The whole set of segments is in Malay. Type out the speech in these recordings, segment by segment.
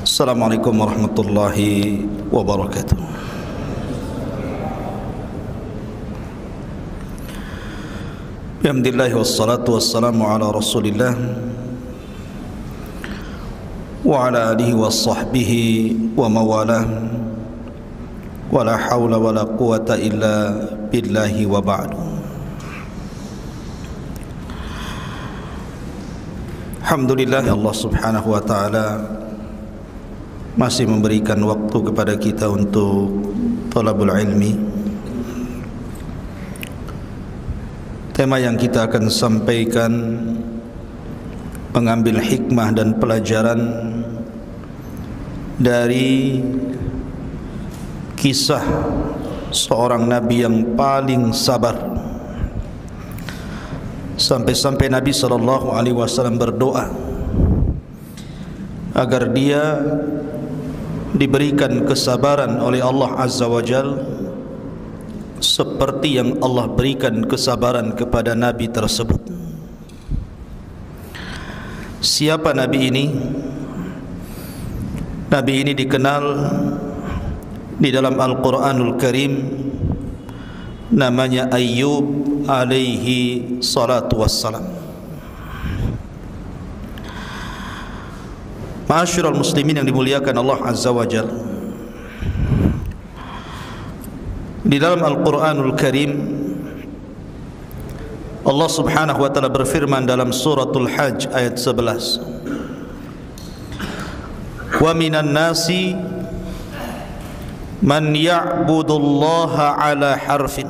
Assalamualaikum warahmatullahi wabarakatuh. Alhamdulillah wassalatu wassalamu ala Rasulillah wa ala alihi wa sahbihi wa mawalah wa la hawla wa la quwata illa billahi wa ba'du. Alhamdulillah Allah subhanahu wa ta'ala masih memberikan waktu kepada kita untuk talabul ilmi. Tema yang kita akan sampaikan mengambil hikmah dan pelajaran dari kisah seorang Nabi yang paling sabar, sampai-sampai Nabi SAW berdoa agar dia diberikan kesabaran oleh Allah Azza wa Jal seperti yang Allah berikan kesabaran kepada Nabi tersebut. Siapa Nabi ini? Nabi ini dikenal di dalam Al-Quranul Karim, namanya Ayyub alaihi salatu wassalam. Ma'asyiral muslimin yang dimuliakan Allah Azza wa Jalla, di dalam Al-Quranul Karim Allah subhanahu wa ta'ala berfirman dalam suratul Hajj ayat 11, wa minan nasi man ya'budullaha ala harfin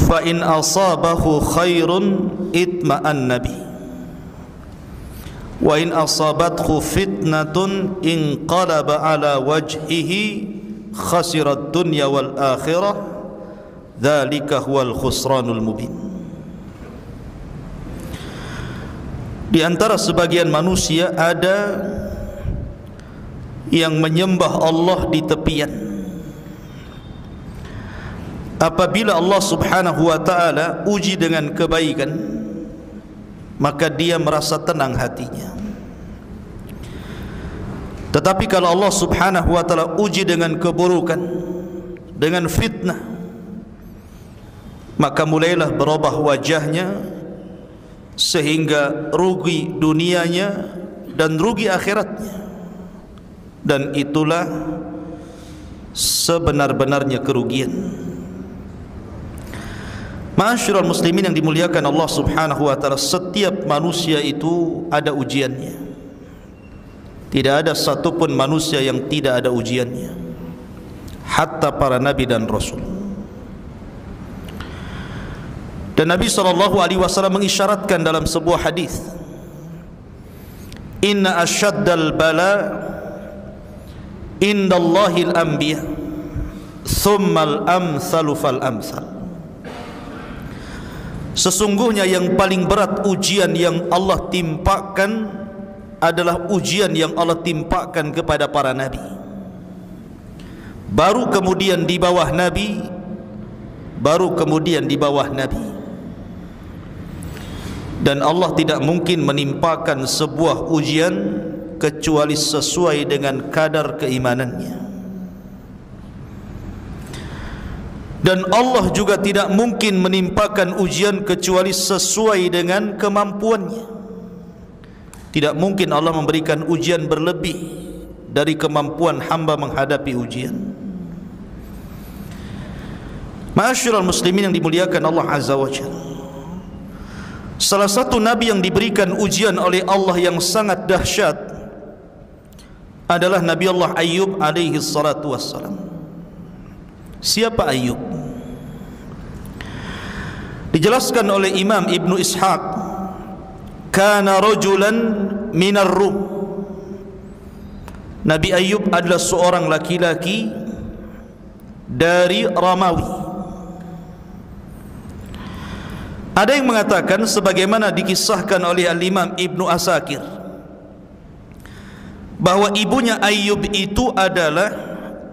fa in asabahu khairun itma'anna bihi wa in asabathu fitnatun inqalaba ala wajhihi khasirat dunya wal akhirah dzalika huwal khusranul mubin. Di antara sebagian manusia ada yang menyembah Allah di tepian. Apabila Allah subhanahu wa ta'ala uji dengan kebaikan, maka dia merasa tenang hatinya. Tetapi kalau Allah subhanahu wa ta'ala uji dengan keburukan, dengan fitnah, maka mulailah berubah wajahnya, sehingga rugi dunianya dan rugi akhiratnya. Dan itulah sebenar-benarnya kerugian. Ma'asyiral muslimin yang dimuliakan Allah subhanahu wa ta'ala, setiap manusia itu ada ujiannya. Tidak ada satupun manusia yang tidak ada ujiannya, hatta para nabi dan rasul. Dan Nabi SAW mengisyaratkan dalam sebuah hadis, inna asyaddal bala indallahil anbiya thummal amsalu fal amsal. Sesungguhnya yang paling berat ujian yang Allah timpakan adalah ujian yang Allah timpakan kepada para nabi, baru kemudian di bawah nabi, baru kemudian di bawah nabi. Dan Allah tidak mungkin menimpakan sebuah ujian kecuali sesuai dengan kadar keimanannya. Dan Allah juga tidak mungkin menimpakan ujian kecuali sesuai dengan kemampuannya. Tidak mungkin Allah memberikan ujian berlebih dari kemampuan hamba menghadapi ujian. Ma'asyiral muslimin yang dimuliakan Allah Azza wa Jalla, salah satu nabi yang diberikan ujian oleh Allah yang sangat dahsyat adalah Nabi Allah Ayyub alaihi salatu wassalam. Siapa Ayyub? Dijelaskan oleh Imam Ibnu Ishaq, kana rajulan minar Rum. Nabi Ayyub adalah seorang laki-laki dari Romawi. Ada yang mengatakan sebagaimana dikisahkan oleh Al-Imam Ibnu Asakir, bahwa ibunya Ayyub itu adalah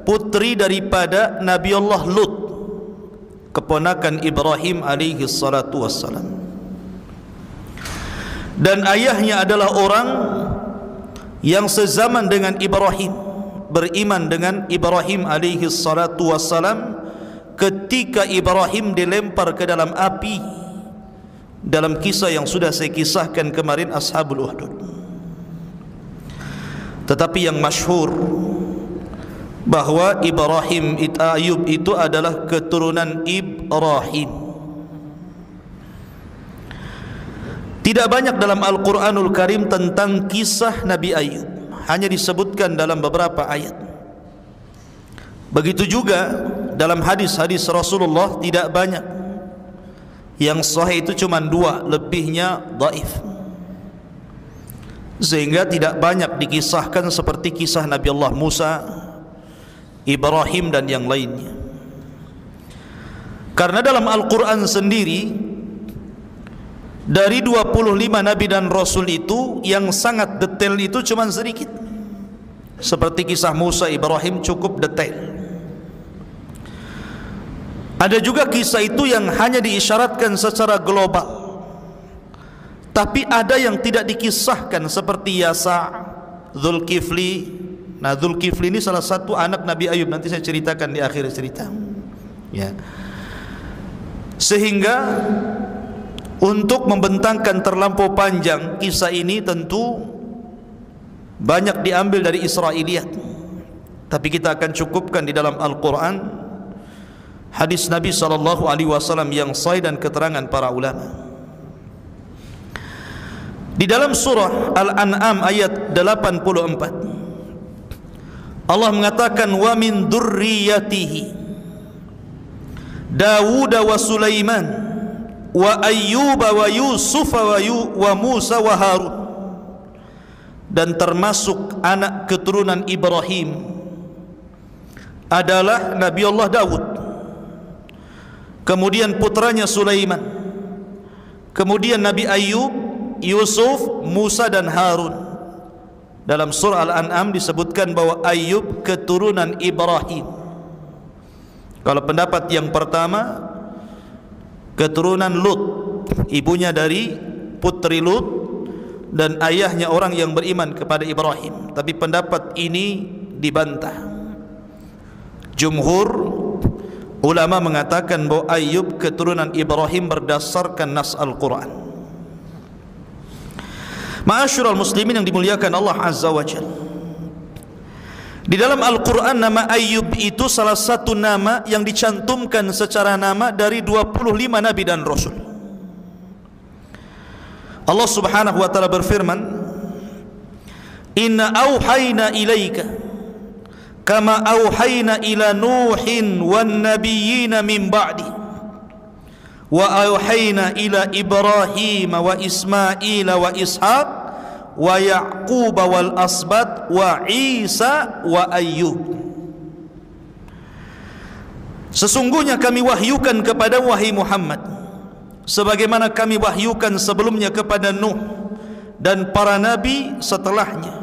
putri daripada Nabi Allah Lut, keponakan Ibrahim alaihi salatu wassalam. Dan ayahnya adalah orang yang sezaman dengan Ibrahim, beriman dengan Ibrahim alaihi salatu wassalam ketika Ibrahim dilempar ke dalam api dalam kisah yang sudah saya kisahkan kemarin, Ashabul Ukhdud. Tetapi yang masyhur bahwa Ayub itu adalah keturunan Ibrahim. Tidak banyak dalam Al-Quranul Karim tentang kisah Nabi Ayub, hanya disebutkan dalam beberapa ayat. Begitu juga dalam hadis-hadis Rasulullah tidak banyak. Yang sahih itu cuma 2, lebihnya dhaif. Sehingga tidak banyak dikisahkan seperti kisah Nabi Allah Musa, Ibrahim dan yang lainnya. Karena dalam Al-Quran sendiri, dari 25 Nabi dan Rasul itu, yang sangat detail itu cuma sedikit. Seperti kisah Musa, Ibrahim cukup detail. Ada juga kisah itu yang hanya diisyaratkan secara global, tapi ada yang tidak dikisahkan seperti Yasa, Zulkifli. Nah, Zulkifli ini salah satu anak Nabi Ayub, nanti saya ceritakan di akhir cerita. Ya. Sehingga untuk membentangkan terlampau panjang kisah ini tentu banyak diambil dari Israiliyat, tapi kita akan cukupkan di dalam Al-Quran, hadis Nabi SAW yang sahih dan keterangan para ulama. Di dalam surah Al-An'am ayat 84, Allah mengatakan, wa min dzurriyyatihi Dawud wa Sulaiman wa Ayyub wa Yusuf wa Musa wa Harun. Dan termasuk anak keturunan Ibrahim adalah Nabi Allah Dawud, kemudian putranya Sulaiman, kemudian Nabi Ayyub, Yusuf, Musa dan Harun. Dalam surah Al-An'am disebutkan bahwa Ayyub keturunan Ibrahim. Kalau pendapat yang pertama, keturunan Lut, ibunya dari putri Lut dan ayahnya orang yang beriman kepada Ibrahim. Tapi pendapat ini dibantah. Jumhur ulama mengatakan bahwa Ayyub keturunan Ibrahim berdasarkan nas Al-Quran. Ma'asyiral muslimin yang dimuliakan Allah Azza wa Jalla, di dalam Al-Quran nama Ayyub itu salah satu nama yang dicantumkan secara nama dari 25 Nabi dan Rasul. Allah subhanahu wa ta'ala berfirman, inna awhayna ilaika kama awhayna ila Nuhin wan nabiyyina min ba'di wa awhayna ila Ibrahim wa Ismail wa Ishaq wa Ya'qub wal asbat wa Isa wa Ayyub. Sesungguhnya kami wahyukan kepada wahai Muhammad sebagaimana kami wahyukan sebelumnya kepada Nuh dan para nabi setelahnya.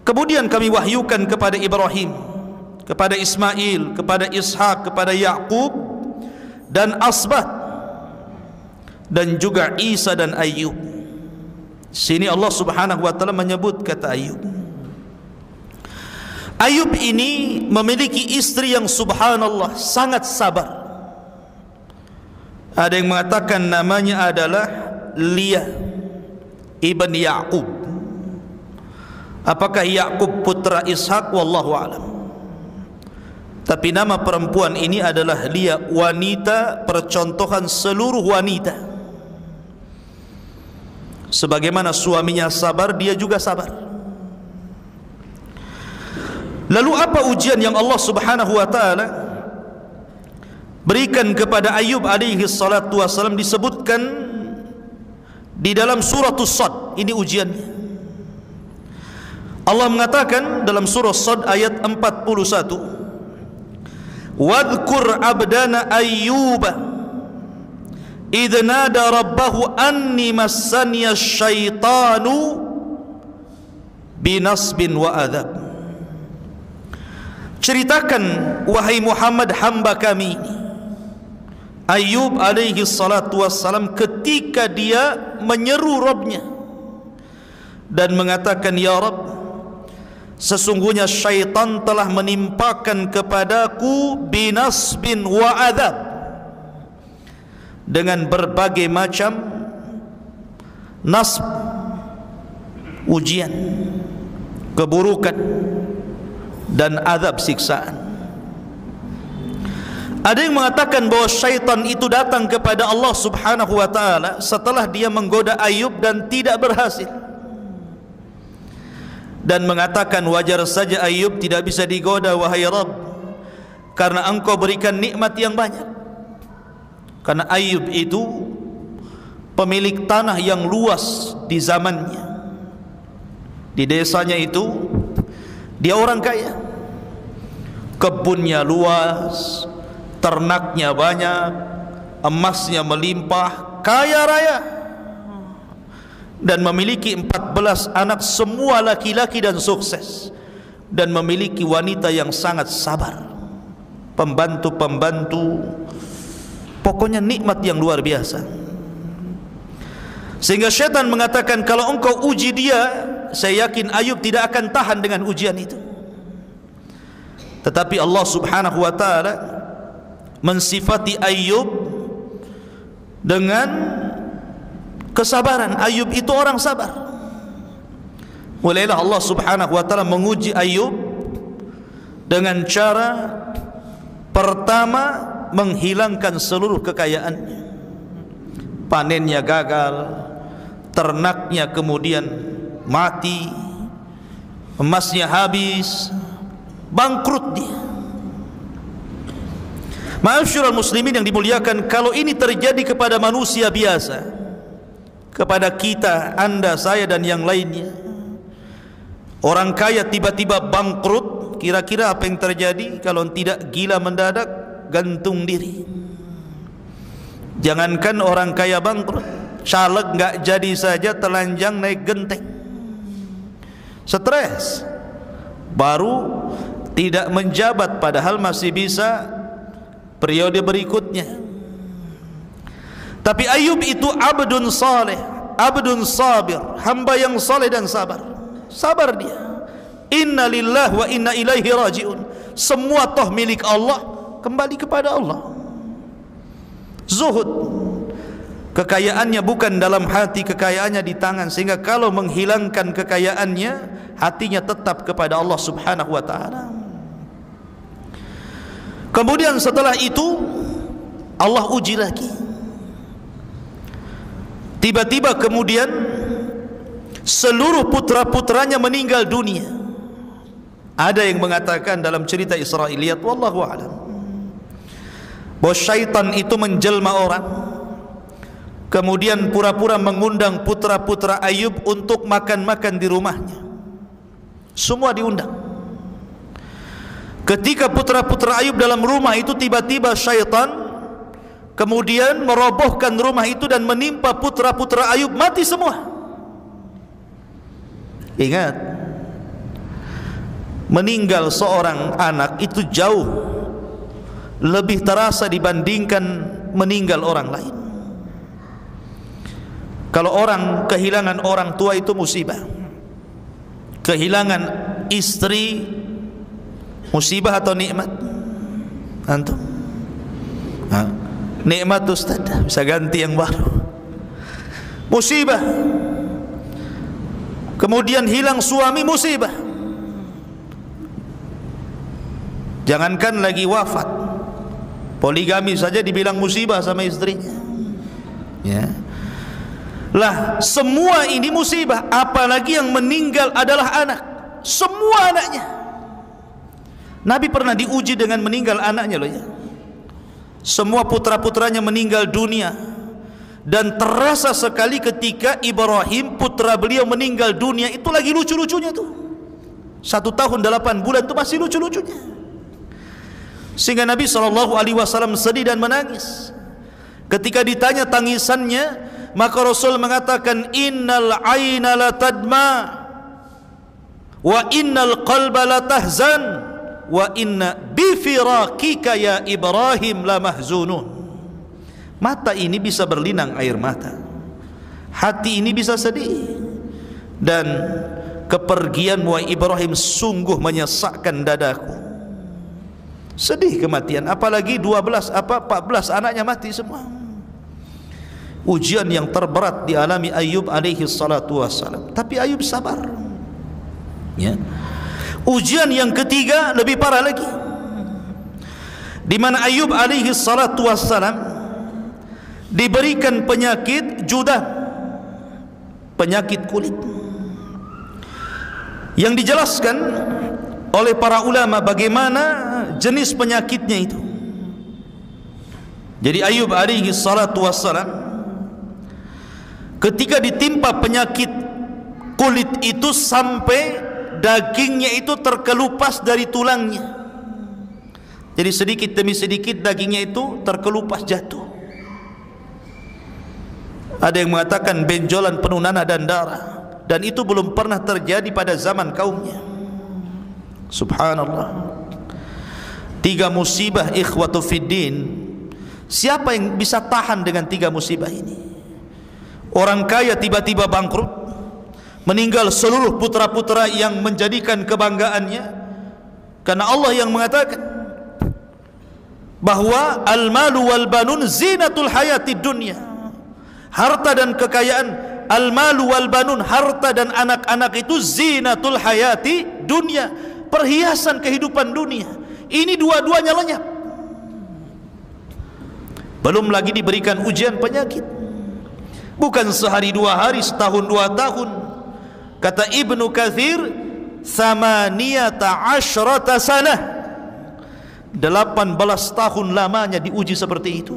Kemudian kami wahyukan kepada Ibrahim, kepada Ismail, kepada Ishak, kepada Ya'qub dan Asbat, dan juga Isa dan Ayyub. Sini Allah subhanahu wa ta'ala menyebut kata Ayyub. Ayyub ini memiliki istri yang subhanallah sangat sabar. Ada yang mengatakan namanya adalah Liyah ibn Ya'qub. Apakah Ya'qub putra Ishak? Wallahu a'lam. Tapi nama perempuan ini adalah Liyah, wanita percontohan seluruh wanita. Sebagaimana suaminya sabar, dia juga sabar. Lalu apa ujian yang Allah subhanahu wa ta'ala berikan kepada Ayyub alaihi salatu wassalam? Disebutkan di dalam surah As-Sad. Ini ujiannya. Allah mengatakan dalam surah As-Sad ayat 41, wadhkur abdana Ayyuba idh nada rabbahu anni massaniya syaitanu binasbin wa adab. Ceritakan wahai Muhammad hamba kami Ayyub alaihi salatu wassalam ketika dia menyeru Rabbnya dan mengatakan, ya Rabb, sesungguhnya syaitan telah menimpakan kepadaku binasbin wa adab, dengan berbagai macam nasb, ujian, keburukan, dan azab, siksaan. Ada yang mengatakan bahawa syaitan itu datang kepada Allah subhanahu wa ta'ala setelah dia menggoda Ayub dan tidak berhasil, dan mengatakan, wajar saja Ayub tidak bisa digoda wahai Rabb, karena engkau berikan nikmat yang banyak. Karena Ayub itu pemilik tanah yang luas di zamannya. Di desanya itu dia orang kaya, kebunnya luas, ternaknya banyak, emasnya melimpah, kaya raya, dan memiliki 14 anak, semua laki-laki dan sukses, dan memiliki wanita yang sangat sabar, pembantu-pembantu, pokoknya nikmat yang luar biasa. Sehingga syaitan mengatakan, kalau engkau uji dia, saya yakin Ayub tidak akan tahan dengan ujian itu. Tetapi Allah subhanahu wa ta'ala mensifati Ayub dengan kesabaran. Ayub itu orang sabar. Mulailah Allah subhanahu wa ta'ala menguji Ayub dengan cara pertama, menghilangkan seluruh kekayaannya. Panennya gagal, ternaknya kemudian mati, emasnya habis, bangkrut dia. Ma'asyiral muslimin yang dimuliakan, kalau ini terjadi kepada manusia biasa, kepada kita, anda, saya, dan yang lainnya, orang kaya tiba-tiba bangkrut, kira-kira apa yang terjadi? Kalau tidak gila mendadak, gantung diri. Jangankan orang kaya bangkrut, caleg nggak jadi saja telanjang naik genteng, stres, baru tidak menjabat padahal masih bisa periode berikutnya. Tapi Ayub itu abdun saleh, abdun sabir, hamba yang saleh dan sabar. Sabar dia. Inna lillahi wa inna ilaihi raji'un. Semua toh milik Allah, kembali kepada Allah. Zuhud, kekayaannya bukan dalam hati, kekayaannya di tangan, sehingga kalau menghilangkan kekayaannya, hatinya tetap kepada Allah subhanahu wa ta'ala. Kemudian setelah itu Allah uji lagi. Tiba-tiba kemudian seluruh putra-putranya meninggal dunia. Ada yang mengatakan dalam cerita Israiliyat, wallahu a'lam, bahwa syaitan itu menjelma orang, kemudian pura-pura mengundang putra-putra Ayub untuk makan-makan di rumahnya. Semua diundang. Ketika putra-putra Ayub dalam rumah itu, tiba-tiba syaitan kemudian merobohkan rumah itu dan menimpa putra-putra Ayub, mati semua. Ingat, meninggal seorang anak itu jauh lebih terasa dibandingkan meninggal orang lain. Kalau orang kehilangan orang tua itu musibah, kehilangan istri musibah atau nikmat? Antum? Nikmat Ustaz, bisa ganti yang baru. Musibah. Kemudian hilang suami, musibah. Jangankan lagi wafat, poligami saja dibilang musibah sama istrinya. Ya. Lah, semua ini musibah, apalagi yang meninggal adalah anak. Semua anaknya. Nabi pernah diuji dengan meninggal anaknya loh ya. Semua putra-putranya meninggal dunia, dan terasa sekali ketika Ibrahim putra beliau meninggal dunia. Itu lagi lucu-lucunya tuh. 1 tahun 8 bulan itu masih lucu-lucunya. Sehingga Nabi SAW sedih dan menangis. Ketika ditanya tangisannya, maka Rasul mengatakan, innal aina la tadma wa innal qalba la tahzan wa inna bifiraqika ya Ibrahim la mahzunun. Mata ini bisa berlinang air mata, hati ini bisa sedih, dan kepergianmu Ibrahim sungguh menyesakkan dadaku. Sedih kematian, apalagi 14 anaknya mati semua. Ujian yang terberat dialami Ayub alaihi salatu wassalam, tapi Ayub sabar. Ya. Ujian yang ketiga lebih parah lagi, di mana Ayub alaihi salatu wassalam diberikan penyakit judah, penyakit kulit, yang dijelaskan oleh para ulama bagaimana jenis penyakitnya itu. Jadi Ayub alaihi salatu wassalam ketika ditimpa penyakit kulit itu sampai dagingnya itu terkelupas dari tulangnya. Jadi sedikit demi sedikit dagingnya itu terkelupas jatuh. Ada yang mengatakan benjolan penuh nanah dan darah, dan itu belum pernah terjadi pada zaman kaumnya. Subhanallah. 3 musibah ikhwatu fiddin. Siapa yang bisa tahan dengan 3 musibah ini? Orang kaya tiba-tiba bangkrut, meninggal seluruh putra-putra yang menjadikan kebanggaannya, karena Allah yang mengatakan bahwa al-malu wal banun zinatul hayatid dunya. Harta dan kekayaan, al-malu wal banun, harta dan anak-anak itu zinatul hayati dunya, perhiasan kehidupan dunia. Ini dua-duanya lenyap. Belum lagi diberikan ujian penyakit, bukan sehari 2 hari, setahun 2 tahun. Kata Ibnu Katsir, 18 sanah, 18 tahun lamanya diuji seperti itu.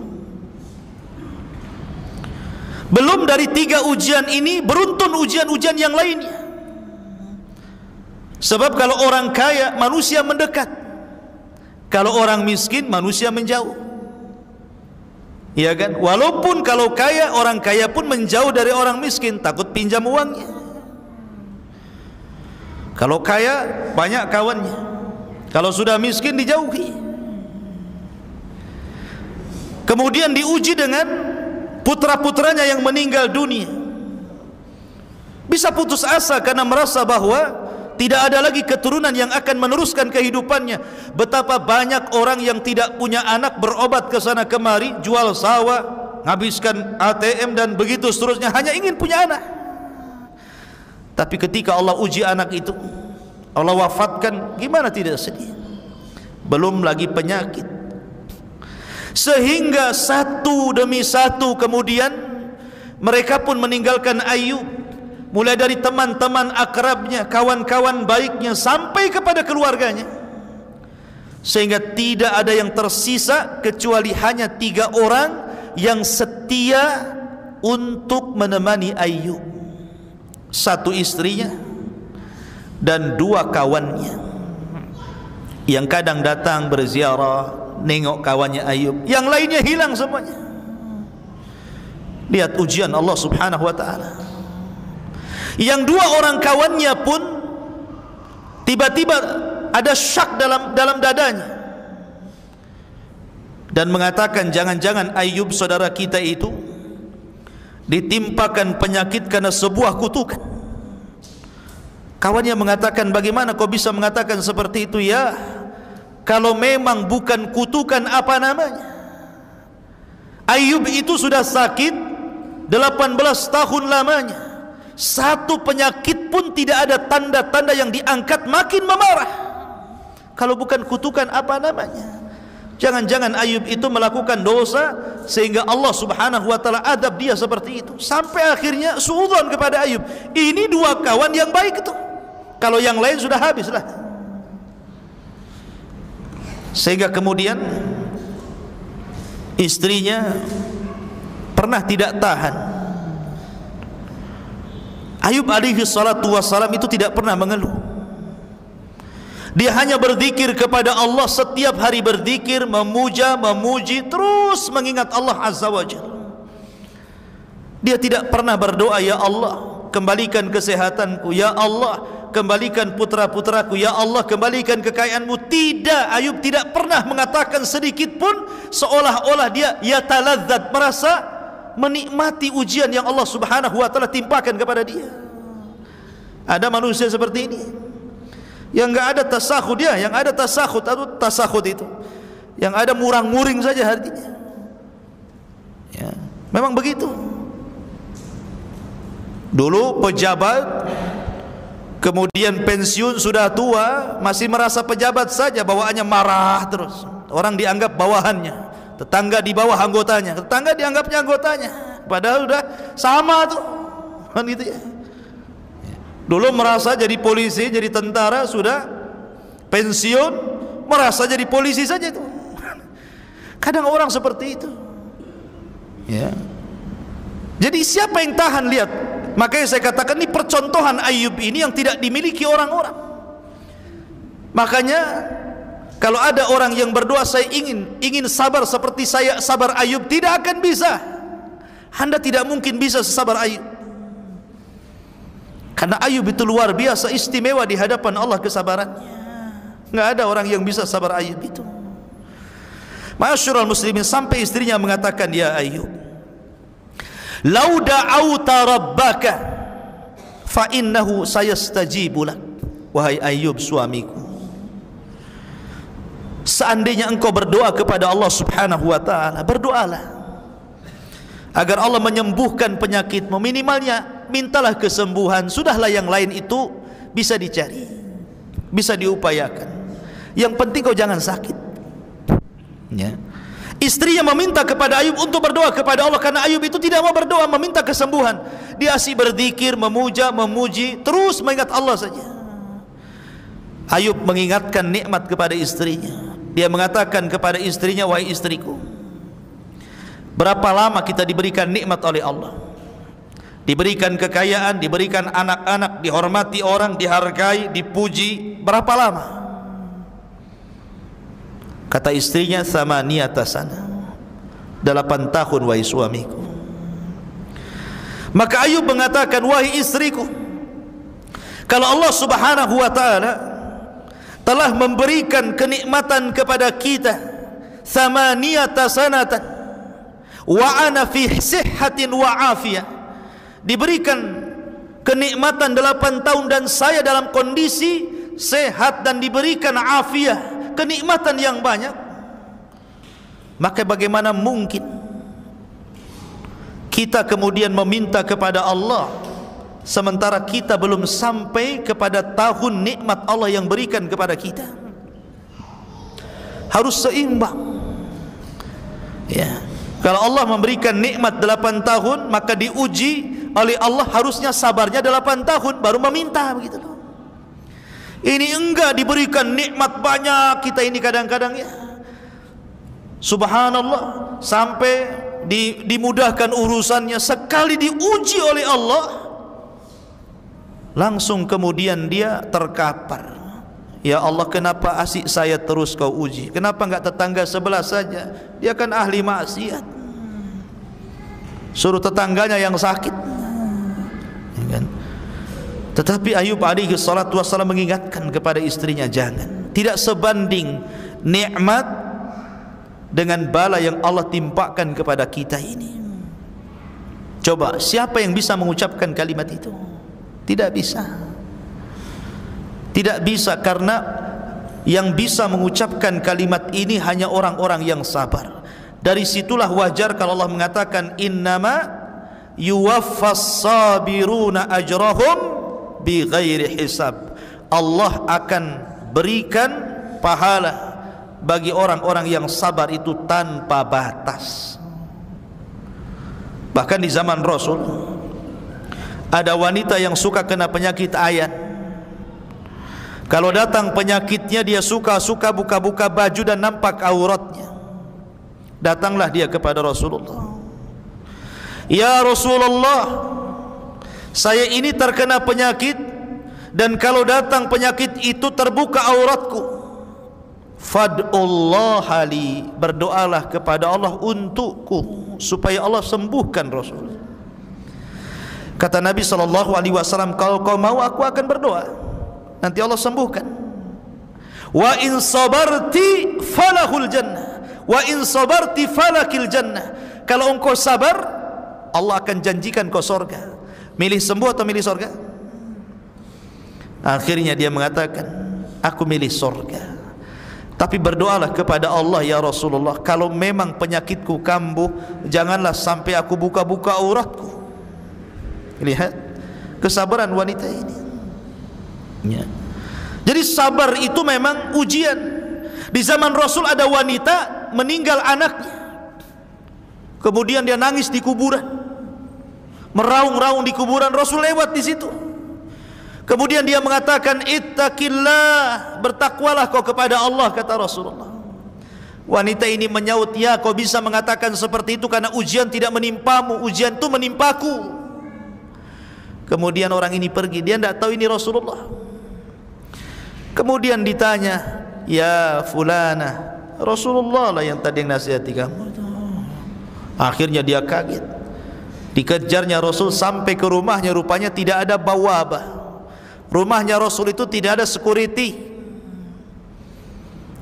Belum dari 3 ujian ini, beruntun ujian-ujian yang lainnya. Sebab kalau orang kaya, manusia mendekat. Kalau orang miskin, manusia menjauh. Ya kan? Walaupun kalau kaya, orang kaya pun menjauh dari orang miskin, takut pinjam uangnya. Kalau kaya, banyak kawannya. Kalau sudah miskin, dijauhi. Kemudian diuji dengan putra-putranya yang meninggal dunia. Bisa putus asa karena merasa bahwa tidak ada lagi keturunan yang akan meneruskan kehidupannya. Betapa banyak orang yang tidak punya anak, berobat ke sana kemari, jual sawah, menghabiskan ATM dan begitu seterusnya, hanya ingin punya anak. Tapi ketika Allah uji anak itu, Allah wafatkan, gimana tidak sedih? Belum lagi penyakit. Sehingga satu demi satu kemudian mereka pun meninggalkan Ayub. Mulai dari teman-teman akrabnya, kawan-kawan baiknya, sampai kepada keluarganya. Sehingga tidak ada yang tersisa kecuali hanya 3 orang yang setia untuk menemani Ayub. 1 istrinya dan 2 kawannya, yang kadang datang berziarah, nengok kawannya Ayub. Yang lainnya hilang semuanya. Lihat ujian Allah subhanahu wa ta'ala. Yang 2 orang kawannya pun tiba-tiba ada syak dalam dadanya, dan mengatakan, jangan-jangan Ayub saudara kita itu ditimpakan penyakit karena sebuah kutukan. Kawannya mengatakan, bagaimana kau bisa mengatakan seperti itu? Ya, kalau memang bukan kutukan, apa namanya? Ayub itu sudah sakit 18 tahun lamanya. 1 penyakit pun tidak ada tanda-tanda yang diangkat, makin memarah. Kalau bukan kutukan, apa namanya? Jangan-jangan Ayub itu melakukan dosa sehingga Allah subhanahu wa ta'ala adab dia seperti itu. Sampai akhirnya suudzon kepada Ayub. Ini 2 kawan yang baik itu, kalau yang lain sudah habislah. Sehingga kemudian istrinya pernah tidak tahan. Ayub alaihi salatu wassalam itu tidak pernah mengeluh. Dia hanya berzikir kepada Allah, setiap hari berzikir, memuja, memuji, terus mengingat Allah azza wa jalla. Dia tidak pernah berdoa, ya Allah kembalikan kesehatanku, ya Allah kembalikan putra-putraku, ya Allah kembalikan kekayaanmu. Tidak, Ayub tidak pernah mengatakan sedikit pun, seolah-olah dia yataladzat, merasa menikmati ujian yang Allah subhanahu wa ta'ala timpakan kepada dia. Ada manusia seperti ini yang enggak ada tasakhud dia, yang ada tasakhud atau tasakhud itu yang ada murang-muring saja hatinya. Ya, memang begitu. Dulu pejabat, kemudian pensiun, sudah tua, masih merasa pejabat saja, bawaannya marah terus. Orang dianggap bawahannya, tetangga di bawah anggotanya, tetangga dianggapnya anggotanya, padahal udah sama tuh, kan gitu ya. Dulu merasa jadi polisi, jadi tentara, sudah pensiun merasa jadi polisi saja itu. Kadang orang seperti itu. Ya. Jadi siapa yang tahan? Lihat. Makanya saya katakan ini percontohan Ayub ini yang tidak dimiliki orang-orang. Makanya kalau ada orang yang berdoa, saya ingin sabar seperti saya sabar Ayub, tidak akan bisa. Anda tidak mungkin bisa sesabar Ayub. Karena Ayub itu luar biasa istimewa di hadapan Allah kesabarannya. Enggak ada orang yang bisa sabar Ayub itu. Ma'asyiral muslimin, sampai istrinya mengatakan, ya Ayub, lau da'auta rabbaka fa innahu sayastajibu lak. Wahai Ayub suamiku, seandainya engkau berdoa kepada Allah subhanahu wa ta'ala, berdoalah agar Allah menyembuhkan penyakitmu. Minimalnya mintalah kesembuhan. Sudahlah yang lain itu bisa dicari, bisa diupayakan. Yang penting kau jangan sakit. Ya. Istrinya meminta kepada Ayub untuk berdoa kepada Allah, karena Ayub itu tidak mau berdoa meminta kesembuhan. Dia asik berzikir, memuja, memuji, terus mengingat Allah saja. Ayub mengingatkan nikmat kepada istrinya. Dia mengatakan kepada istrinya, wahai istriku, berapa lama kita diberikan nikmat oleh Allah, diberikan kekayaan, diberikan anak-anak, dihormati orang, dihargai, dipuji, berapa lama? Kata istrinya, thamaniyata sana, 8 tahun wahai suamiku. Maka Ayub mengatakan, wahai istriku, kalau Allah subhanahu wa ta'ala telah memberikan kenikmatan kepada kita, thamaniyata sanatan wa ana fi sihhatin wa afiyah, diberikan kenikmatan 8 tahun dan saya dalam kondisi sehat dan diberikan afiah, kenikmatan yang banyak, maka bagaimana mungkin kita kemudian meminta kepada Allah sementara kita belum sampai kepada tahun nikmat Allah yang berikan kepada kita? Harus seimbang. Ya. Kalau Allah memberikan nikmat 8 tahun, maka diuji oleh Allah harusnya sabarnya 8 tahun baru meminta, begitu loh. Ini enggak diberikan nikmat banyak, kita ini kadang-kadang ya, subhanallah, sampai dimudahkan urusannya, sekali diuji oleh Allah langsung kemudian dia terkapar. Ya Allah, kenapa asik saya terus kau uji? Kenapa enggak tetangga sebelah saja? Dia kan ahli maksiat, suruh tetangganya yang sakit, ya kan? Tetapi Ayub alaihi salatu wassalam mengingatkan kepada istrinya, jangan, tidak sebanding nikmat dengan bala yang Allah timpakan kepada kita ini. Coba, siapa yang bisa mengucapkan kalimat itu? Tidak bisa. Tidak bisa, karena yang bisa mengucapkan kalimat ini hanya orang-orang yang sabar. Dari situlah wajar kalau Allah mengatakan, innama yuwaffas sabiruna ajrahum bighairi hisab. Allah akan berikan pahala bagi orang-orang yang sabar itu tanpa batas. Bahkan di zaman Rasul ada wanita yang suka kena penyakit ayan. Kalau datang penyakitnya, dia suka buka-buka baju dan nampak auratnya. Datanglah dia kepada Rasulullah, ya Rasulullah, saya ini terkena penyakit, dan kalau datang penyakit itu terbuka auratku. Fad'ullaha li, berdoalah kepada Allah untukku supaya Allah sembuhkan Rasul. Kata Nabi SAW, kalau kau mau aku akan berdoa, nanti Allah sembuhkan. Wa in sabarti falahul jannah, wa in sabarti falakil jannah. Kalau engkau sabar, Allah akan janjikan kau surga. Milih sembuh atau milih surga? Akhirnya dia mengatakan, aku milih surga. Tapi berdoalah kepada Allah, ya Rasulullah, kalau memang penyakitku kambuh, janganlah sampai aku buka-buka auratku. Lihat kesabaran wanita ini, ya. Jadi sabar itu memang ujian. Di zaman Rasul ada wanita meninggal anaknya, kemudian dia nangis di kuburan, meraung-raung di kuburan. Rasul lewat di situ, kemudian dia mengatakan, ittaqillah, bertakwalah kau kepada Allah, kata Rasulullah. Wanita ini menyaut, ya, kau bisa mengatakan seperti itu karena ujian tidak menimpamu, ujian itu menimpaku. Kemudian orang ini pergi, dia tidak tahu ini Rasulullah. Kemudian ditanya, ya fulana, Rasulullah lah yang tadi yang nasihati kamu. Akhirnya dia kaget. Dikejarnya Rasul sampai ke rumahnya, rupanya tidak ada bawabah. Rumahnya Rasul itu tidak ada security,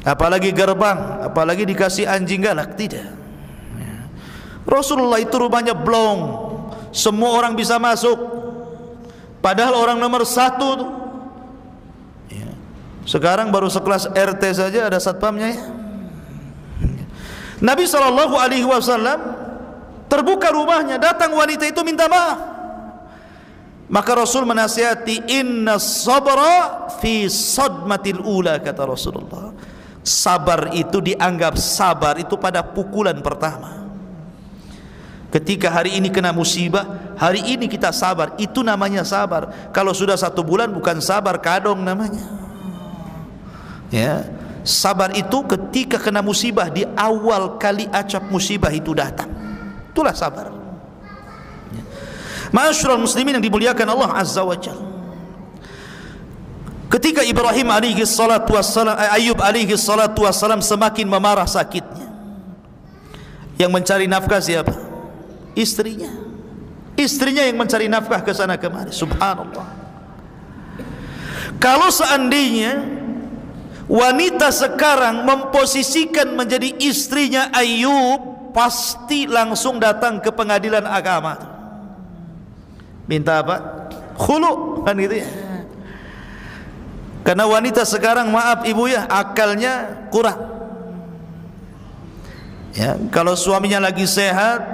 apalagi gerbang, apalagi dikasih anjing galak, tidak. Rasulullah itu rumahnya blong, semua orang bisa masuk, padahal orang nomor 1 tuh. Sekarang baru sekelas RT saja ada satpamnya, ya. Nabi SAW terbuka rumahnya, datang wanita itu minta maaf. Maka Rasul menasihati, inna sabra fi sadmatil ula, kata Rasulullah. Sabar itu dianggap sabar itu pada pukulan pertama. Ketika hari ini kena musibah, hari ini kita sabar, itu namanya sabar. Kalau sudah 1 bulan bukan sabar, kadong namanya. Ya, sabar itu ketika kena musibah, di awal kali acap musibah itu datang, itulah sabar. Ya. Ma'asyiral muslimin yang dimuliakan Allah Azza wa Jalla, ketika Ibrahim alaihi salatu wassalam, Ayub alaihi salatu wassalam semakin memarah sakitnya, yang mencari nafkah siapa? Istrinya. Istrinya yang mencari nafkah ke sana kemari. Subhanallah. Kalau seandainya wanita sekarang memposisikan menjadi istrinya Ayub, pasti langsung datang ke pengadilan agama. Minta apa? Khulu, kan gitu ya. Karena wanita sekarang, maaf ibu ya, akalnya kurang. Ya, kalau suaminya lagi sehat,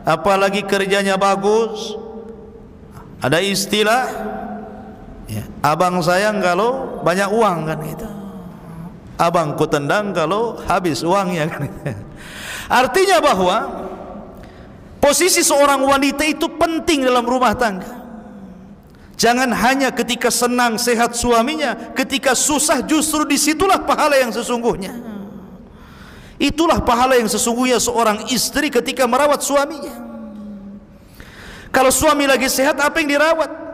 apalagi kerjanya bagus, ada istilah, ya, abang sayang kalau banyak uang, kan gitu. Abang ku tendang kalau habis uangnya, kan. Artinya bahwa posisi seorang wanita itu penting dalam rumah tangga. Jangan hanya ketika senang sehat suaminya, ketika susah justru disitulah pahala yang sesungguhnya. Itulah pahala yang sesungguhnya seorang istri ketika merawat suaminya. Kalau suami lagi sehat, apa yang dirawat?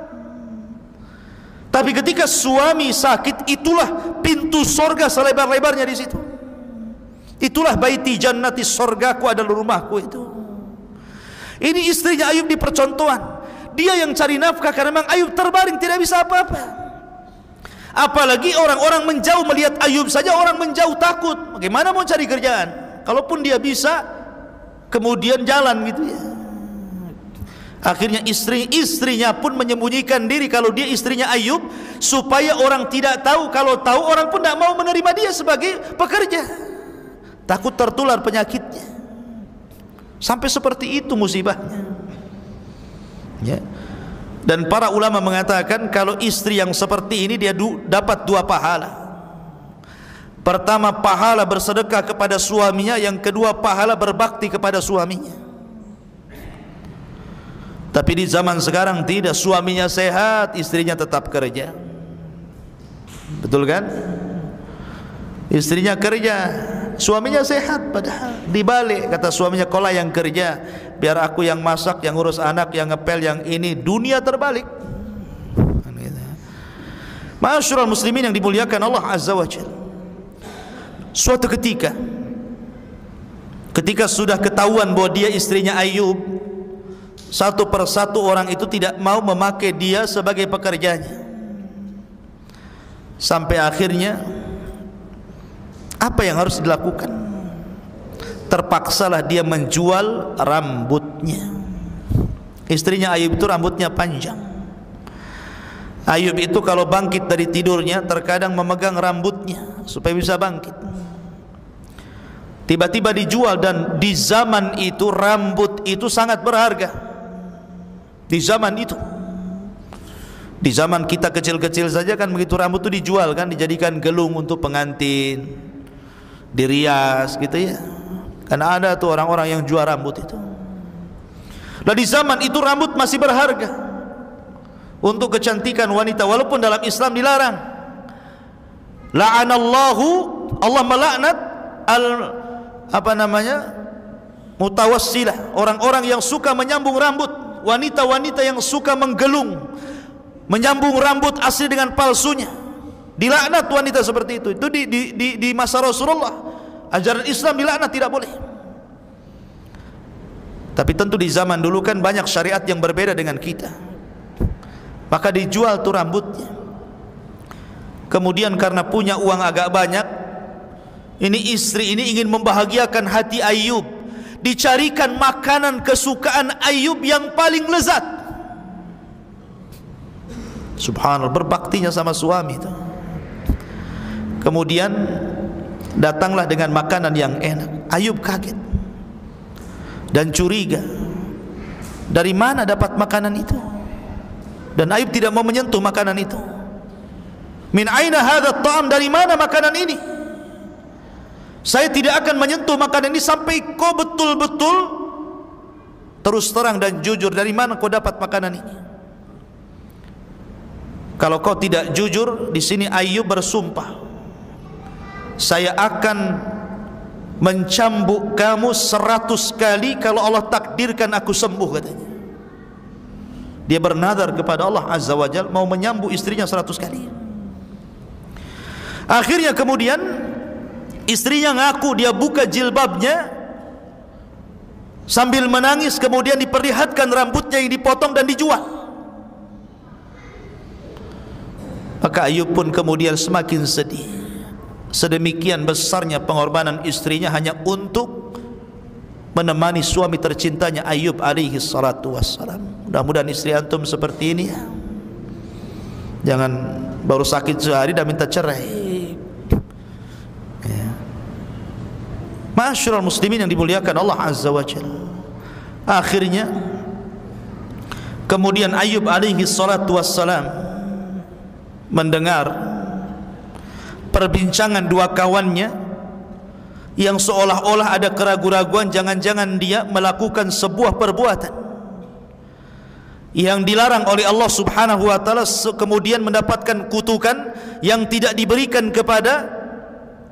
Tapi ketika suami sakit, itulah pintu sorga selebar-lebarnya di situ. Itulah baiti jannati, sorgaku adalah rumahku itu. Ini istrinya Ayub di percontohan. Dia yang cari nafkah karena memang Ayub terbaring tidak bisa apa-apa. Apalagi orang-orang menjauh melihat Ayub saja, orang menjauh takut. Bagaimana mau cari kerjaan? Kalaupun dia bisa, kemudian jalan gitu ya. Akhirnya istrinya pun menyembunyikan diri kalau dia istrinya Ayub, supaya orang tidak tahu. Kalau tahu, orang pun tidak mau menerima dia sebagai pekerja, takut tertular penyakitnya. Sampai seperti itu musibahnya, ya. Dan para ulama mengatakan kalau istri yang seperti ini dia dapat 2 pahala. Pertama, pahala bersedekah kepada suaminya. Yang kedua, pahala berbakti kepada suaminya. Tapi di zaman sekarang tidak, suaminya sehat, istrinya tetap kerja. Betul kan? Istrinya kerja, suaminya sehat, padahal dibalik kata suaminya, kola yang kerja, biar aku yang masak, yang ngurus anak, yang ngepel, yang ini. Dunia terbalik. Ma'asyiral muslimin yang dimuliakan Allah Azza wa Jalla, suatu ketika sudah ketahuan bahwa dia istrinya Ayub, satu persatu orang itu tidak mau memakai dia sebagai pekerjanya. Sampai akhirnya apa yang harus dilakukan? Terpaksalah dia menjual rambutnya. Istrinya Ayub itu rambutnya panjang. Ayub itu kalau bangkit dari tidurnya terkadang memegang rambutnya supaya bisa bangkit. Tiba-tiba dijual, dan di zaman itu rambut itu sangat berharga. Di zaman itu, di zaman kita kecil-kecil saja kan begitu, rambut itu dijual kan, dijadikan gelung untuk pengantin, dirias gitu ya. Karena ada tuh orang-orang yang jual rambut itu. Nah di zaman itu rambut masih berharga untuk kecantikan wanita, walaupun dalam Islam dilarang. La'anallahu, Allah melaknat mutawassilah, orang-orang yang suka menyambung rambut, wanita-wanita yang suka menggelung, menyambung rambut asli dengan palsunya. Dilaknat wanita seperti itu. Itu di masa Rasulullah, ajaran Islam dilaknat, tidak boleh. Tapi tentu di zaman dulu kan banyak syariat yang berbeda dengan kita, maka dijual tuh rambutnya. Kemudian karena punya uang agak banyak, ini istri ini ingin membahagiakan hati Ayub, dicarikan makanan kesukaan Ayub yang paling lezat. Subhanallah, berbaktinya sama suami itu. Kemudian datanglah dengan makanan yang enak. Ayub kaget dan curiga, dari mana dapat makanan itu? Dan Ayub tidak mau menyentuh makanan itu. Min aina hadha ta'am, dari mana makanan ini? Saya tidak akan menyentuh makanan ini sampai kau betul-betul terus terang dan jujur, dari mana kau dapat makanan ini. Kalau kau tidak jujur, di sini Ayub bersumpah, saya akan mencambuk kamu 100 kali kalau Allah takdirkan aku sembuh, katanya. Dia bernadar kepada Allah Azza wa Jalla mau menyambuk istrinya 100 kali. Akhirnya kemudian istrinya ngaku, dia buka jilbabnya sambil menangis, kemudian diperlihatkan rambutnya yang dipotong dan dijual. Maka Ayub pun kemudian semakin sedih. Sedemikian besarnya pengorbanan istrinya hanya untuk menemani suami tercintanya Ayub alaihi salatu wassalam. Mudah-mudahan istri antum seperti ini ya. Jangan baru sakit sehari dah minta cerai ya. Ma'asyiral muslimin yang dimuliakan Allah Azza wa Jalla. Akhirnya kemudian Ayub alaihi salatu wassalam mendengar perbincangan dua kawannya yang seolah-olah ada keraguan-raguan, jangan-jangan dia melakukan sebuah perbuatan yang dilarang oleh Allah Subhanahu wa taala, kemudian mendapatkan kutukan yang tidak diberikan kepada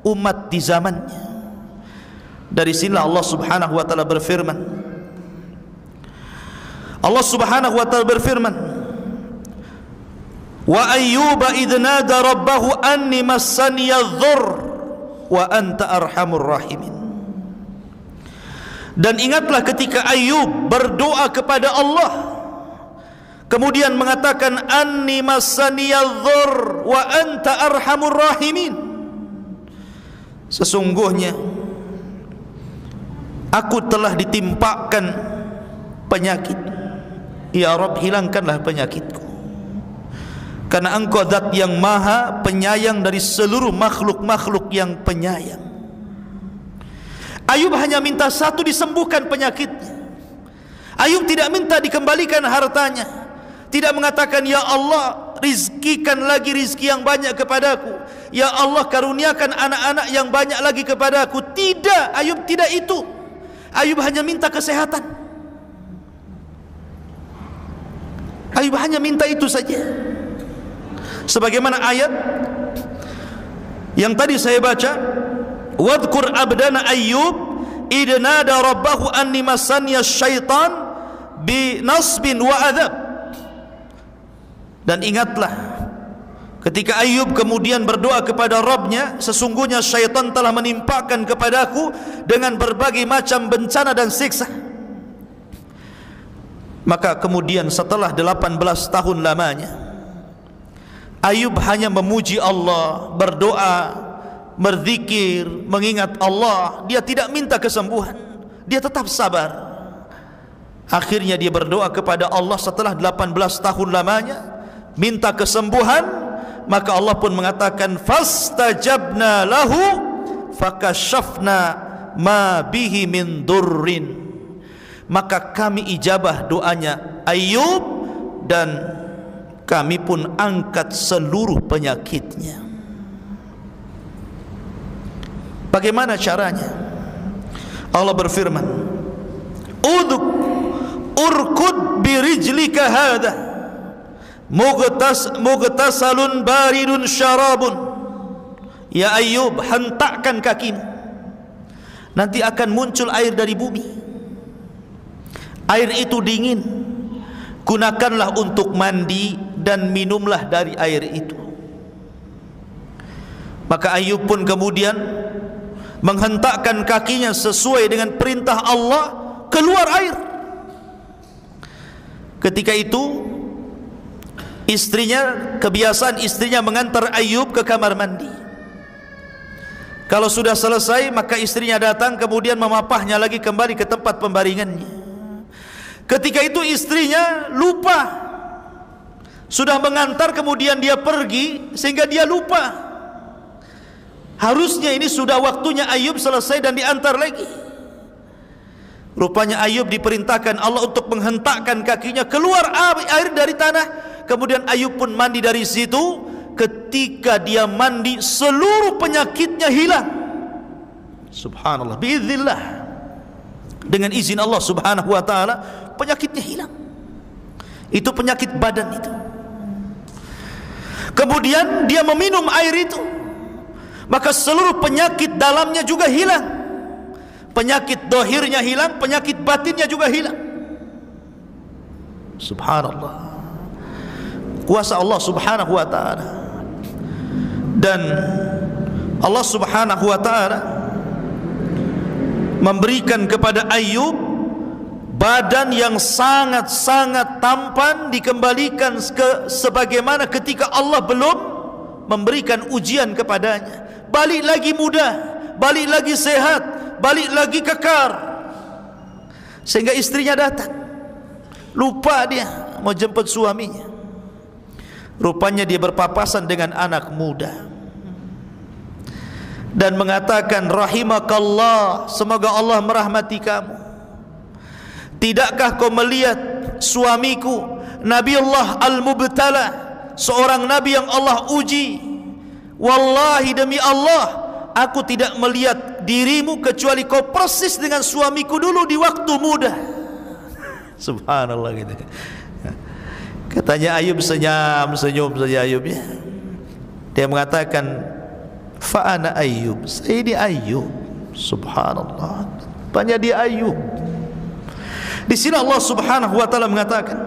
umat di zamannya. Dari sinilah Allah Subhanahu wa taala berfirman. Allah Subhanahu wa taala berfirman, wa ayyuba idh nada rabbahu anni massaniya dhurr wa anta arhamur rahimin. Dan ingatlah ketika Ayub berdoa kepada Allah, kemudian mengatakan anni massaniya dhurr wa anta arhamur rahimin, sesungguhnya aku telah ditimpakan penyakit, ya Rabb hilangkanlah penyakitku, karena engkau zat yang maha penyayang dari seluruh makhluk-makhluk yang penyayang. Ayub hanya minta satu, disembuhkan penyakitnya. Ayub tidak minta dikembalikan hartanya, tidak mengatakan ya Allah rizkikan lagi rizki yang banyak kepadaku, ya Allah karuniakan anak-anak yang banyak lagi kepadaku. Tidak, Ayub tidak itu. Ayub hanya minta kesehatan. Ayub hanya minta itu saja. Sebagaimana ayat yang tadi saya baca, wadhkur abdana Ayyub idh nada rabbahu anni massaniya syaitan bi nasbin wa adab. Dan ingatlah ketika Ayub kemudian berdoa kepada Rabbnya, sesungguhnya syaitan telah menimpakan kepadaku dengan berbagai macam bencana dan siksa. Maka kemudian setelah 18 tahun lamanya, Ayub hanya memuji Allah, berdoa, berzikir, mengingat Allah. Dia tidak minta kesembuhan, dia tetap sabar. Akhirnya dia berdoa kepada Allah setelah 18 tahun lamanya, minta kesembuhan, maka Allah pun mengatakan fastajabna lahu fakashafna ma bihi min durrin. Maka kami ijabah doanya Ayub dan kami pun angkat seluruh penyakitnya. Bagaimana caranya? Allah berfirman, uduk urkud birijlika hadha mughtasalun baridun syarabun. Ya Ayub, hentakkan kakimu, nanti akan muncul air dari bumi. Air itu dingin, gunakanlah untuk mandi dan minumlah dari air itu. Maka Ayub pun kemudian menghentakkan kakinya sesuai dengan perintah Allah, keluar air. Ketika itu kebiasaan istrinya mengantar Ayub ke kamar mandi. Kalau sudah selesai, maka istrinya datang kemudian memapahnya lagi kembali ke tempat pembaringannya. Ketika itu istrinya lupa, sudah mengantar kemudian dia pergi sehingga dia lupa. Harusnya ini sudah waktunya Ayub selesai dan diantar lagi. Rupanya Ayub diperintahkan Allah untuk menghentakkan kakinya, keluar air dari tanah. Kemudian Ayub pun mandi dari situ. Ketika dia mandi, seluruh penyakitnya hilang. Subhanallah, biiznillah, dengan izin Allah subhanahu wa ta'ala, penyakitnya hilang. Itu penyakit badan itu. Kemudian dia meminum air itu, maka seluruh penyakit dalamnya juga hilang. Penyakit dohirnya hilang, penyakit batinnya juga hilang. Subhanallah, kuasa Allah subhanahu wa ta'ala. Dan Allah subhanahu wa ta'ala memberikan kepada Ayub badan yang sangat-sangat tampan, dikembalikan sebagaimana ketika Allah belum memberikan ujian kepadanya. Balik lagi muda, balik lagi sehat, balik lagi kekar. Sehingga istrinya datang, lupa dia mau jemput suaminya. Rupanya dia berpapasan dengan anak muda dan mengatakan, rahimakallah, semoga Allah merahmati kamu. Tidakkah kau melihat suamiku Nabi Allah Al-Mubtala, seorang nabi yang Allah uji? Wallahi, demi Allah, aku tidak melihat dirimu kecuali kau persis dengan suamiku dulu di waktu muda. Subhanallah gitu. Katanya Ayub senyum saja Ayub ya. Dia mengatakan, fa ana Ayub, saya ini Ayub. Subhanallah, banyak dia Ayub. Di sini Allah subhanahu wa ta'ala mengatakan,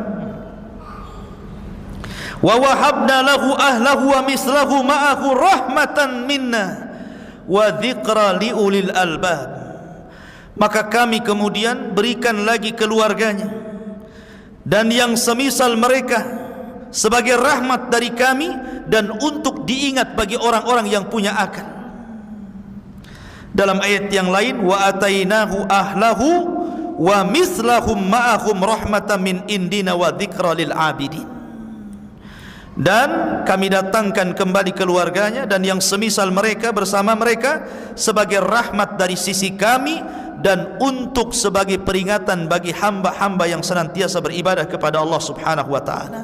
wa wahabna lahu ahlahu wa mislahu ma'ahu rahmatan minna wa dzikra liulil albab. Maka kami kemudian berikan lagi keluarganya dan yang semisal mereka sebagai rahmat dari kami dan untuk diingat bagi orang-orang yang punya akal. Dalam ayat yang lain, wa atainahu ahlahu wa mislahum ma'ahum rahmatan min indina wa dzikra lil abidin. Dan kami datangkan kembali keluarganya dan yang semisal mereka bersama mereka sebagai rahmat dari sisi kami dan untuk sebagai peringatan bagi hamba-hamba yang senantiasa beribadah kepada Allah subhanahu wa ta'ala.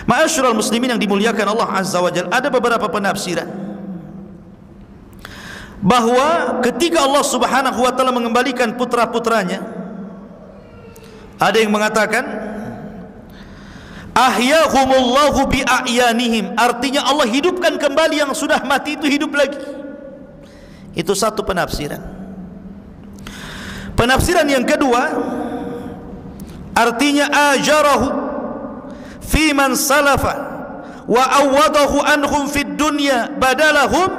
Ma'asyiral muslimin yang dimuliakan Allah azza wa jalla, ada beberapa penafsiran bahwa ketika Allah subhanahu wa ta'ala mengembalikan putra-putranya, ada yang mengatakan ahyahumullahu bi'a'yanihim, artinya Allah hidupkan kembali yang sudah mati itu hidup lagi. Itu satu penafsiran. Penafsiran yang kedua, artinya ajarahu fi man salafa wa awadahu anhum fid dunya badalahum,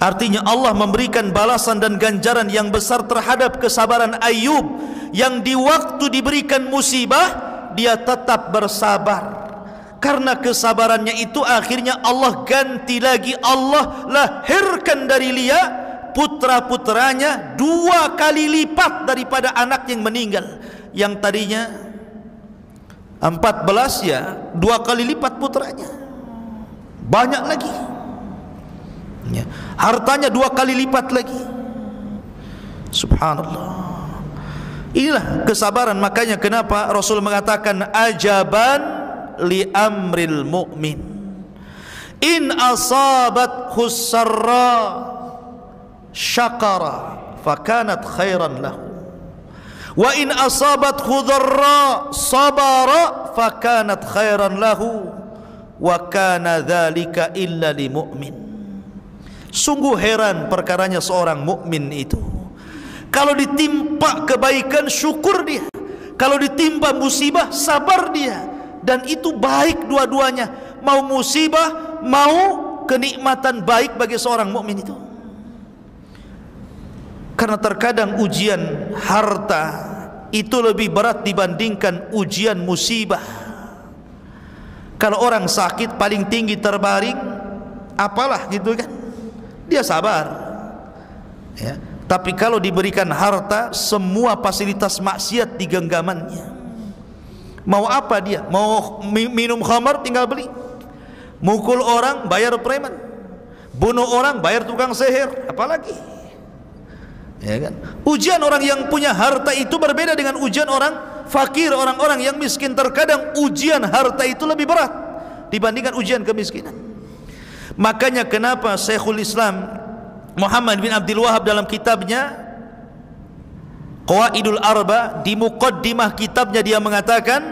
artinya Allah memberikan balasan dan ganjaran yang besar terhadap kesabaran Ayub yang di waktu diberikan musibah dia tetap bersabar. Karena kesabarannya itu akhirnya Allah ganti lagi, Allah lahirkan dari dia putra-putranya 2 kali lipat daripada anak yang meninggal. Yang tadinya 14 ya 2 kali lipat putranya, banyak lagi ya. Hartanya 2 kali lipat lagi. Subhanallah. Inilah kesabaran. Makanya kenapa Rasul mengatakan ajaban li amril mu'min, in asabat khusarra syakara fakanat khairan lahu, wa in asabat khudharra sabara fakanat khairan lahu, wa kana dzalika illa li mu'min. Sungguh heran perkaranya seorang mukmin itu. Kalau ditimpa kebaikan syukur dia, kalau ditimpa musibah sabar dia, dan itu baik dua-duanya. Mau musibah, mau kenikmatan, baik bagi seorang mukmin itu. Karena terkadang ujian harta itu lebih berat dibandingkan ujian musibah. Kalau orang sakit paling tinggi terbaring, apalah gitu kan, dia sabar ya. Tapi kalau diberikan harta, semua fasilitas maksiat di genggamannya. Mau apa dia? Mau minum khamar tinggal beli, mukul orang bayar preman, bunuh orang bayar tukang sihir, apalagi ya kan? Ujian orang yang punya harta itu berbeda dengan ujian orang fakir, orang-orang yang miskin. Terkadang ujian harta itu lebih berat dibandingkan ujian kemiskinan. Makanya kenapa Syekhul Islam Muhammad bin Abdul Wahab dalam kitabnya Qawaidul Arba, di muqaddimah kitabnya dia mengatakan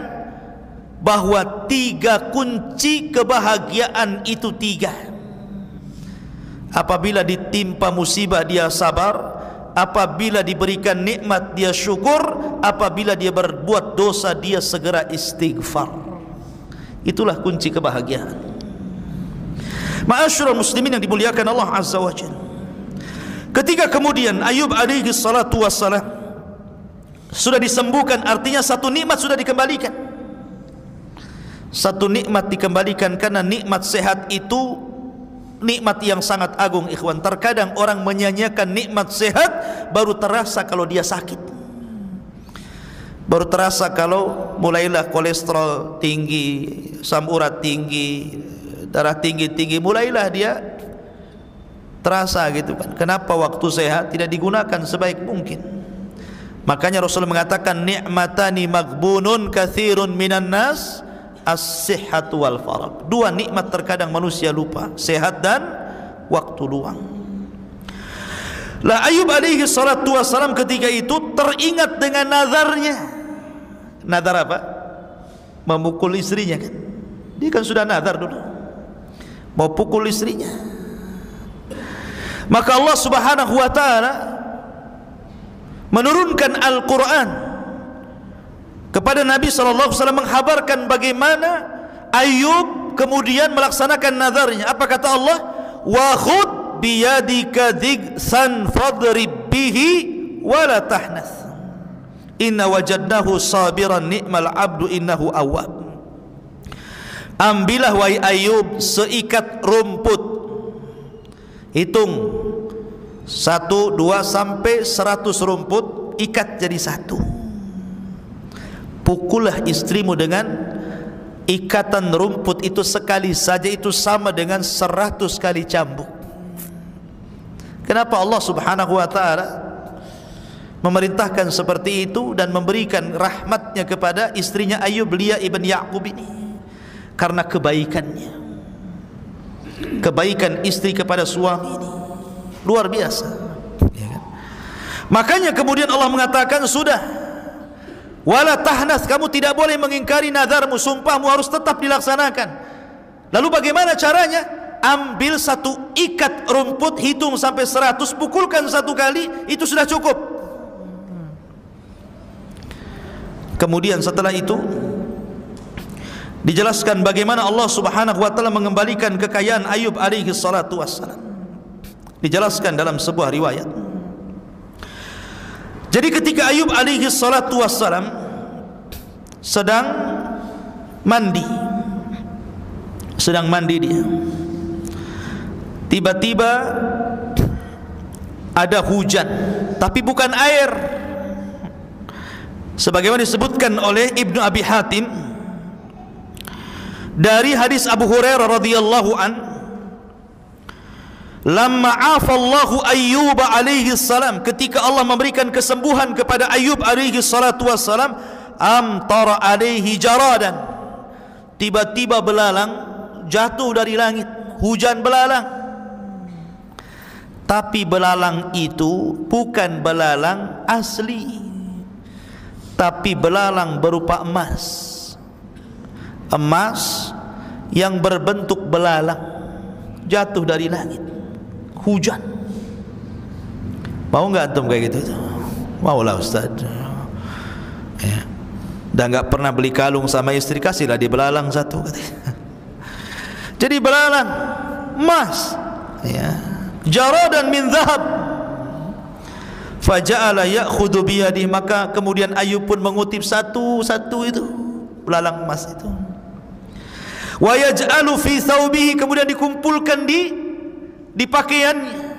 bahwa 3 kunci kebahagiaan itu 3. Apabila ditimpa musibah dia sabar, apabila diberikan nikmat dia syukur, apabila dia berbuat dosa dia segera istighfar. Itulah kunci kebahagiaan. Ma'asyiral muslimin yang dimuliakan Allah Azza wa Jalla, ketika kemudian Ayub alaihi salatu wassalam sudah disembuhkan, artinya satu nikmat sudah dikembalikan. Satu nikmat dikembalikan, karena nikmat sehat itu nikmat yang sangat agung, ikhwan. Terkadang orang menyanyiakan nikmat sehat baru terasa kalau dia sakit, baru terasa kalau mulailah kolesterol tinggi, asam urat tinggi, darah tinggi, mulailah dia terasa gitu kan. Kenapa waktu sehat tidak digunakan sebaik mungkin? Makanya Rasul mengatakan ni'matani maghbunun katsirun minan nas, as-sihhatu wal farag. 2 nikmat terkadang manusia lupa, sehat dan waktu luang. Lah Ayub alaihi salatu wassalam ketika itu teringat dengan nazarnya. Nazar apa? Memukul istrinya kan. Dia kan sudah nazar dulu mau pukul istrinya. Maka Allah Subhanahu wa taala menurunkan Al-Qur'an kepada Nabi sallallahu alaihi wasallam menghabarkan bagaimana Ayub kemudian melaksanakan nazarnya. Apa kata Allah? Wa khudh biyadika dhigsan fadrib bihi wa la tahnath inna wajadnahu sabiran ni'mal abdu innahu awwab. Ambillah wahai Ayub seikat rumput, hitung 1, 2 sampai 100 rumput, ikat jadi 1. Pukullah istrimu dengan ikatan rumput itu sekali saja, itu sama dengan 100 kali cambuk. Kenapa Allah Subhanahu wa ta'ala memerintahkan seperti itu dan memberikan rahmatnya kepada istrinya Ayub, Lia ibn Ya'qub ini? Karena kebaikannya, kebaikan istri kepada suami ini luar biasa ya kan? Makanya kemudian Allah mengatakan sudah, wala tahnath, kamu tidak boleh mengingkari nazarmu, sumpahmu harus tetap dilaksanakan. Lalu bagaimana caranya? Ambil 1 ikat rumput, hitung sampai 100, pukulkan 1 kali, itu sudah cukup. Kemudian setelah itu dijelaskan bagaimana Allah Subhanahu wa taala mengembalikan kekayaan Ayub alaihi salatu wassalam. Dijelaskan dalam sebuah riwayat. Jadi ketika Ayub alaihi salatu wassalam sedang mandi dia, tiba-tiba ada hujan, tapi bukan air. Sebagaimana disebutkan oleh Ibnu Abi Hatim dari hadis Abu Hurairah radhiyallahu an, lamma afallahu Ayyub alaihi salam, ketika Allah memberikan kesembuhan kepada Ayyub alaihi salatu wassalam, amtara alaihi jaradan, tiba-tiba belalang jatuh dari langit, hujan belalang. Tapi belalang itu bukan belalang asli, tapi belalang berupa emas. Emas yang berbentuk belalang jatuh dari langit, hujan. Mau nggak antum kayak gitu? Mau lah Ustaz ya. Dan nggak pernah beli kalung sama istri, kasihlah dia belalang satu katanya. Jadi belalang emas ya, jaradan min zahab, faja'ala ya'khudhu biyadihi, maka kemudian Ayub pun mengutip satu-satu itu belalang emas itu, wa yaj'alu fi thawbihi, kemudian dikumpulkan di pakaiannya.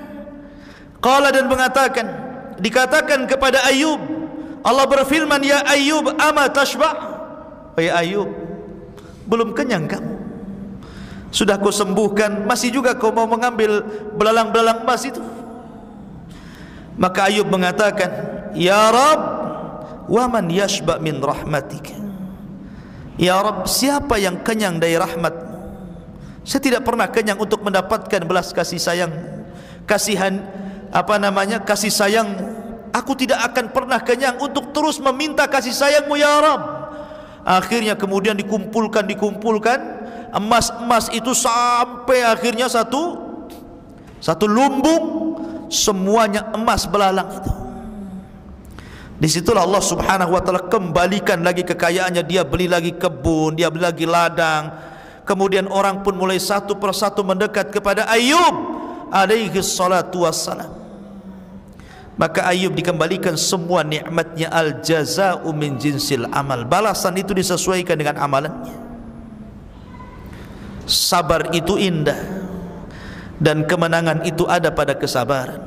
Qala, dan mengatakan, dikatakan kepada Ayub, Allah berfirman, ya Ayub ama tashba', wahai Ayub, belum kenyang kamu? Sudah kau sembuhkan, masih juga kau mau mengambil belalang-belalang emas itu? Maka Ayub mengatakan, ya Rabb, wa man yashba' min rahmatika, ya Rabb, siapa yang kenyang dari rahmat-Mu? Saya tidak pernah kenyang untuk mendapatkan belas kasih sayang, kasih sayang-Mu. Aku tidak akan pernah kenyang untuk terus meminta kasih sayang-Mu ya Rabb. Akhirnya kemudian dikumpulkan emas-emas itu sampai akhirnya satu lumbung, semuanya emas belalang itu. Disitulah Allah subhanahu wa ta'ala kembalikan lagi kekayaannya. Dia beli lagi kebun, dia beli lagi ladang. Kemudian orang pun mulai satu persatu mendekat kepada Ayub alaihi salatu wassalam. Maka Ayub dikembalikan semua nikmatnya. Al jaza'u min jinsil amal, balasan itu disesuaikan dengan amalannya. Sabar itu indah, dan kemenangan itu ada pada kesabaran.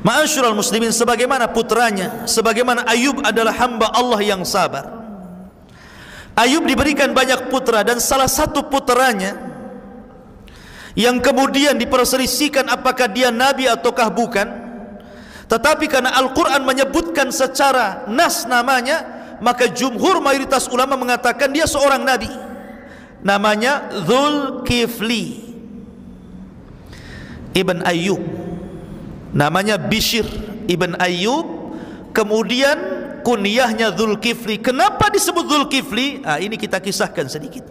Ma'asyiral muslimin, sebagaimana putranya, sebagaimana Ayub adalah hamba Allah yang sabar. Ayub diberikan banyak putra, dan salah satu putranya yang kemudian diperselisihkan apakah dia nabi ataukah bukan, tetapi karena Al-Quran menyebutkan secara nas namanya, maka jumhur mayoritas ulama mengatakan dia seorang nabi. Namanya Dzulkifli ibn Ayyub, namanya Bishr ibn Ayyub, kemudian kunyahnya Dzulkifli. Kenapa disebut Dzulkifli? Ini kita kisahkan sedikit.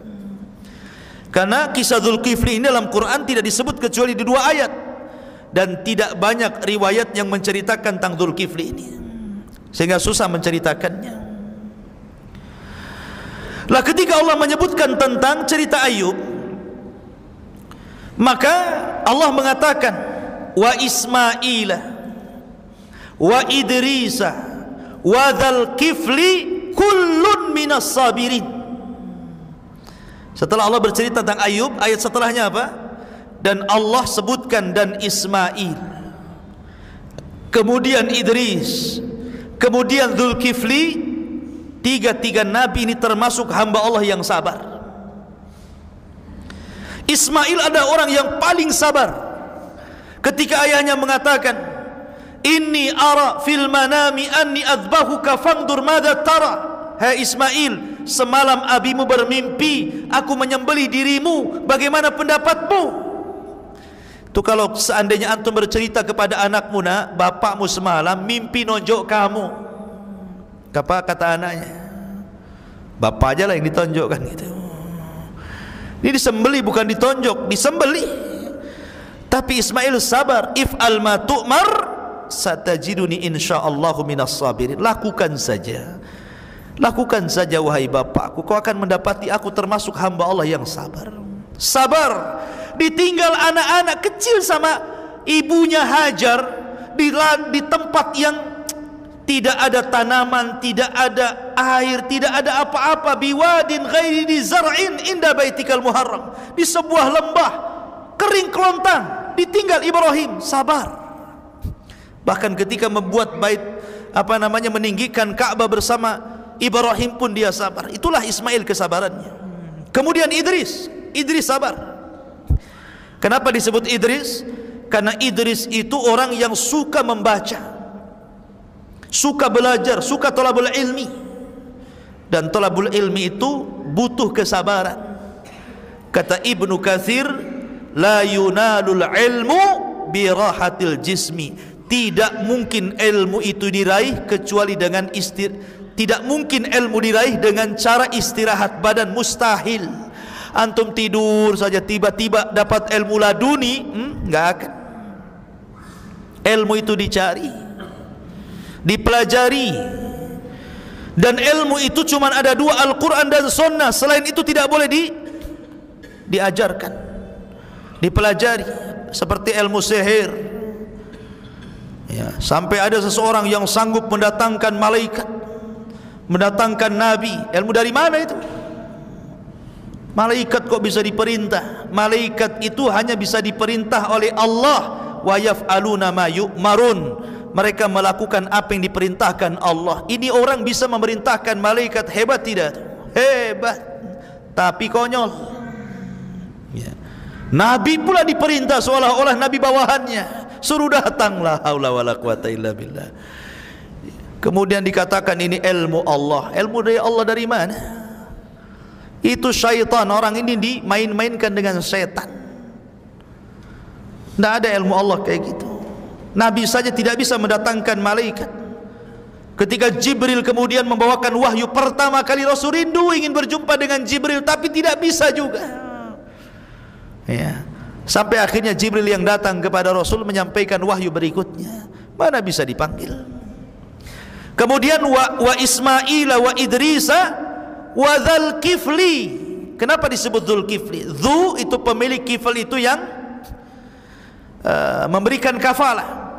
Karena kisah Dzulkifli ini dalam Quran tidak disebut kecuali di 2 ayat, dan tidak banyak riwayat yang menceritakan tentang Dzulkifli ini, sehingga susah menceritakannya. Lah ketika Allah menyebutkan tentang cerita Ayub, maka Allah mengatakan, wa Ismaila wa Idrisa wa Dzulkifli kullun minas sabirin. Setelah Allah bercerita tentang Ayub, ayat setelahnya apa? Dan Allah sebutkan dan Ismail, kemudian Idris, kemudian Dzulkifli. Tiga nabi ini termasuk hamba Allah yang sabar. Ismail ada orang yang paling sabar. Ketika ayahnya mengatakan, inni ara fil manami anni adzbahuka fangdur madza tara. Hai Ismail, semalam abimu bermimpi aku menyembelih dirimu, bagaimana pendapatmu? Itu kalau seandainya antum bercerita kepada anakmu, nak, bapakmu semalam mimpi nonjok kamu. Apa kata anaknya? Bapak aja lah yang ditonjokkan gitu. Ini disembeli bukan ditonjok, disembeli. Tapi Ismail sabar. If'al ma tu'mar satajiduni insyaallahu minas sabirin. Lakukan saja, lakukan saja wahai bapakku, kau akan mendapati aku termasuk hamba Allah yang sabar. Sabar ditinggal anak-anak kecil sama ibunya Hajar di tempat yang tidak ada tanaman, tidak ada air, tidak ada apa-apa. Biwadin ghairi di zar'in inda baitikal muharram, di sebuah lembah kering kelontang, ditinggal Ibrahim. Sabar. Bahkan ketika membuat bait meninggikan Ka'bah bersama Ibrahim pun dia sabar. Itulah Ismail kesabarannya. Kemudian Idris sabar. Kenapa disebut Idris? Karena Idris itu orang yang suka membaca, suka belajar, suka thalabul ilmi. Dan thalabul ilmi itu butuh kesabaran. Kata Ibnu Katsir, la yunalul ilmu birahatil jismi. Tidak mungkin ilmu itu diraih kecuali dengan tidak mungkin ilmu diraih dengan cara istirahat badan, mustahil. Antum tidur saja tiba-tiba dapat ilmu laduni, enggak akan. Ilmu itu dicari, dipelajari. Dan ilmu itu cuma ada dua, Al-Quran dan Sunnah. Selain itu tidak boleh diajarkan, dipelajari. Seperti ilmu sihir, ya, sampai ada seseorang yang sanggup mendatangkan malaikat, mendatangkan nabi. Ilmu dari mana itu? Malaikat kok bisa diperintah? Malaikat itu hanya bisa diperintah oleh Allah. Wa yaf'aluna ma yu'marun. Mereka melakukan apa yang diperintahkan Allah. Ini orang bisa memerintahkan malaikat, hebat tidak? Hebat, tapi konyol. Ya. Nabi pula diperintah seolah-olah nabi bawahannya, suruh datang, la haula wala quwata illa billah. Kemudian dikatakan ini ilmu Allah. Ilmu dari Allah dari mana? Itu syaitan. Orang ini dimain-mainkan dengan setan. Tidak ada ilmu Allah kayak gitu. Nabi saja tidak bisa mendatangkan malaikat. Ketika Jibril kemudian membawakan wahyu pertama kali, Rasul rindu ingin berjumpa dengan Jibril, tapi tidak bisa juga. Ya. Sampai akhirnya Jibril yang datang kepada Rasul menyampaikan wahyu berikutnya. Mana bisa dipanggil? Kemudian wa Ismail wa Idrisa wa Dzul Kifli. Kenapa disebut Dzul Kifli? Dzu itu pemilik, kifl itu yang memberikan kafalah.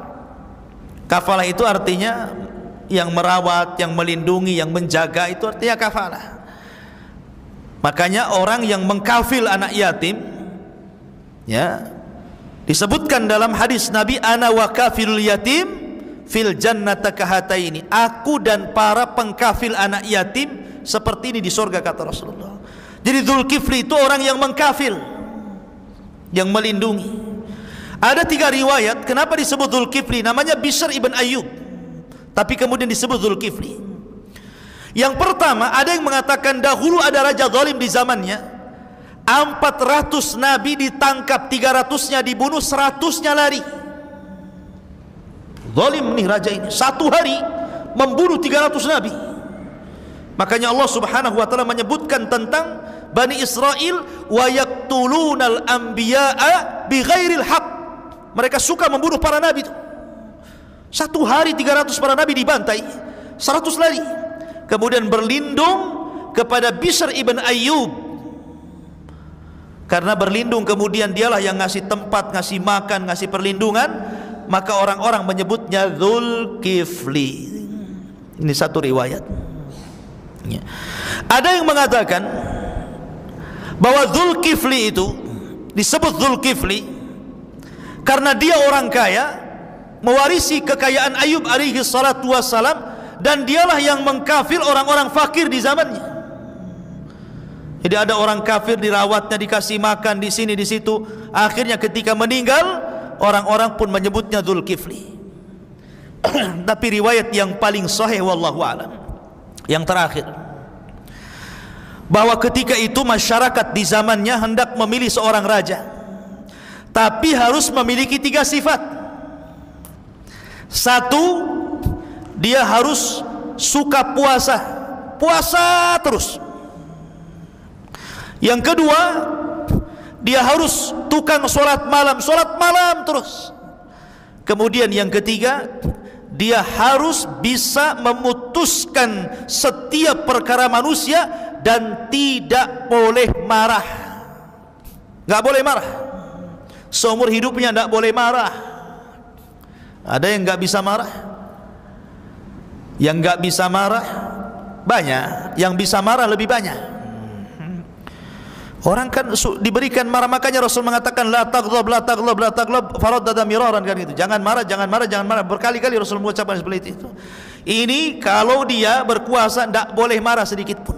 Kafalah itu artinya yang merawat, yang melindungi, yang menjaga, itu artinya kafalah. Makanya orang yang mengkafil anak yatim, ya, disebutkan dalam hadis Nabi, ana wa kafilul yatim fil jannata kahataini. Aku dan para pengkafil anak yatim seperti ini di surga, kata Rasulullah. Jadi Dzul Kifli itu orang yang mengkafil, yang melindungi. Ada 3 riwayat kenapa disebut Dzul Kifli. Namanya Bishr ibn Ayyub, tapi kemudian disebut Dzul Kifli. Yang pertama, ada yang mengatakan dahulu ada raja zalim di zamannya. 400 nabi ditangkap, 300-nya dibunuh, 100-nya lari. Zalim nih raja ini, satu hari membunuh 300 nabi. Makanya Allah Subhanahu wa taala menyebutkan tentang Bani Israel, wa yaqtulunal anbiya'a bighairil haqq. Mereka suka membunuh para nabi itu. Satu hari 300 para nabi dibantai, 100 lari. Kemudian berlindung kepada Bishr ibn Ayyub. Karena berlindung, kemudian dialah yang ngasih tempat, ngasih makan, ngasih perlindungan. Maka orang-orang menyebutnya Dzul Kifli. Ini satu riwayat. Ya. Ada yang mengatakan bahwa Dzul Kifli itu disebut Dzul Kifli karena dia orang kaya, mewarisi kekayaan Ayub alaihi salatu wassalam, dan dialah yang mengkafir orang-orang fakir di zamannya. Jadi ada orang kafir, dirawatnya, dikasih makan di sini di situ. Akhirnya ketika meninggal, orang-orang pun menyebutnya Dzul Kifli. Tapi riwayat yang paling sahih wallahu alam, yang terakhir, bahwa ketika itu masyarakat di zamannya hendak memilih seorang raja, tapi harus memiliki 3 sifat. Satu, dia harus suka puasa, puasa terus. Yang kedua, dia harus tukang sholat malam terus. Kemudian yang ketiga, dia harus bisa memutuskan setiap perkara manusia dan tidak boleh marah. Gak boleh marah. Seumur hidupnya gak boleh marah. Ada yang gak bisa marah? Yang gak bisa marah banyak, yang bisa marah lebih banyak. Orang kan diberikan marah, makanya Rasul mengatakan la taghdab, la taghdab, la taghdab, faraddada miraran, kan gitu. Jangan marah, jangan marah, jangan marah. Berkali-kali Rasul mengucapkan seperti itu. Ini kalau dia berkuasa tidak boleh marah sedikit pun.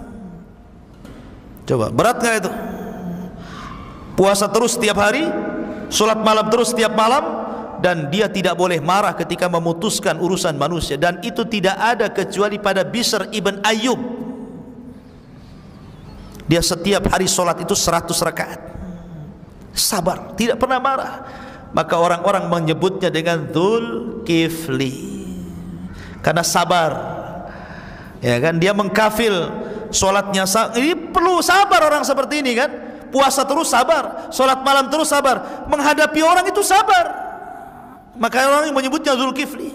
Coba, berat nggak itu? Puasa terus setiap hari, sholat malam terus setiap malam, dan dia tidak boleh marah ketika memutuskan urusan manusia. Dan itu tidak ada kecuali pada Bishr ibn Ayyub. Dia setiap hari sholat itu 100 rakaat, sabar, tidak pernah marah. Maka orang-orang menyebutnya dengan Dzulkifli, karena sabar. Ya kan, dia mengkafil sholatnya. Ini perlu sabar orang seperti ini kan. Puasa terus sabar, sholat malam terus sabar, menghadapi orang itu sabar. Maka orang yang menyebutnya Dzulkifli.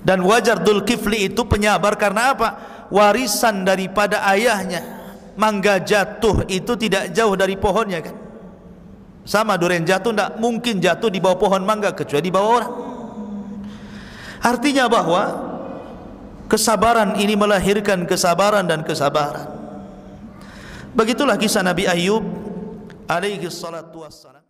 Dan wajar Dzulkifli itu penyabar karena apa? Warisan daripada ayahnya. Mangga jatuh itu tidak jauh dari pohonnya kan. Sama durian jatuh tidak mungkin jatuh di bawah pohon mangga kecuali di bawah orang. Artinya bahwa kesabaran ini melahirkan kesabaran dan kesabaran. Begitulah kisah Nabi Ayyub alaihi salatu wassalam.